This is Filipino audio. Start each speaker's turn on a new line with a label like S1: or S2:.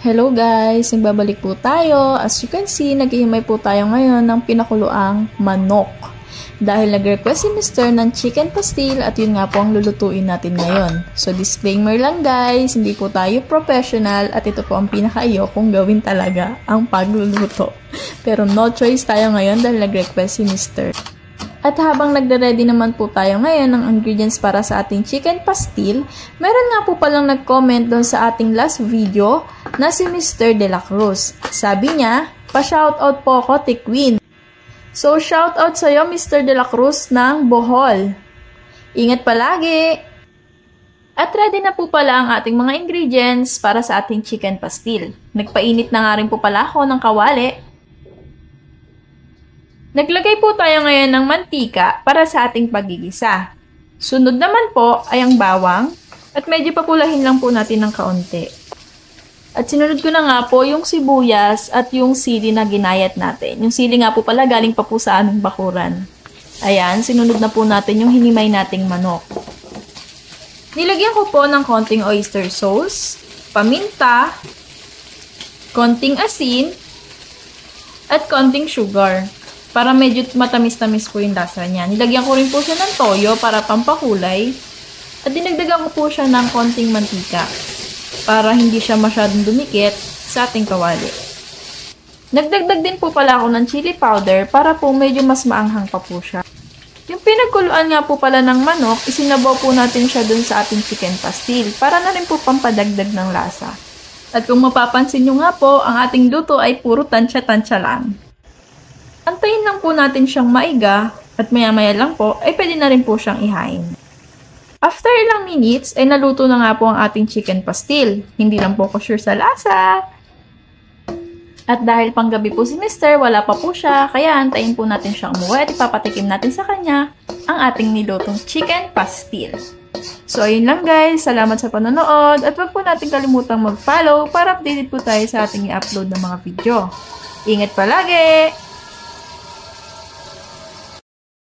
S1: Hello guys! Nagbabalik po tayo. As you can see, naghihimay po tayo ngayon ng pinakuluang manok. Dahil nag-request si Mr. ng chicken pastil at yun nga po ang lulutuin natin ngayon. So disclaimer lang guys, hindi po tayo professional at ito po ang pinakaayo kung gawin talaga ang pagluluto. Pero no choice tayo ngayon dahil nag-request si Mr. At habang nagre-ready naman po tayo ngayon ng ingredients para sa ating chicken pastil, meron nga po palang nag-comment doon sa ating last video na si Mr. De La Cruz. Sabi niya, pa-shoutout po ako, Tikwin. So, shoutout sa'yo, Mr. De La Cruz ng Bohol. Ingat palagi! At ready na po pala ang ating mga ingredients para sa ating chicken pastil. Nagpainit na nga rin po pala ako ng kawali. Naglagay po tayo ngayon ng mantika para sa ating paggigisa. Sunod naman po ay ang bawang at medyo papulahin lang po natin ng kaunti. At sinunod ko na nga po yung sibuyas at yung sili na ginayat natin. Yung sili nga po pala galing pa po sa aming bakuran. Ayan, sinunod na po natin yung hinimay nating manok. Nilagyan ko po ng konting oyster sauce, paminta, konting asin, at konting sugar. Para medyo matamis-tamis po yung lasa niya. Nilagyan ko rin po siya ng toyo para pampakulay. At dinagdagan ko po siya ng konting mantika. Para hindi siya masyadong dumikit sa ating kawali. Nagdagdag din po pala ako ng chili powder para po medyo mas maanghang pa po siya. Yung pinagkuluan nga po pala ng manok, isinabaw po natin siya dun sa ating chicken pastil. Para na rin po pampadagdag ng lasa. At kung mapapansin nyo nga po, ang ating luto ay puro tansya-tansya lang. Antayin lang po natin siyang maiga at maya-maya lang po ay pwede na rin po siyang ihain. After ilang minutes ay naluto na nga po ang ating chicken pastil. Hindi lang po ako sure sa lasa. At dahil panggabi po si Mr. wala pa po siya, kaya antayin po natin siyang umuwi at ipapatikim natin sa kanya ang ating nilutong chicken pastil. So ayun lang guys, salamat sa panonood at wag po natin kalimutang mag-follow para updated po tayo sa ating i-upload na mga video. Ingat palagi!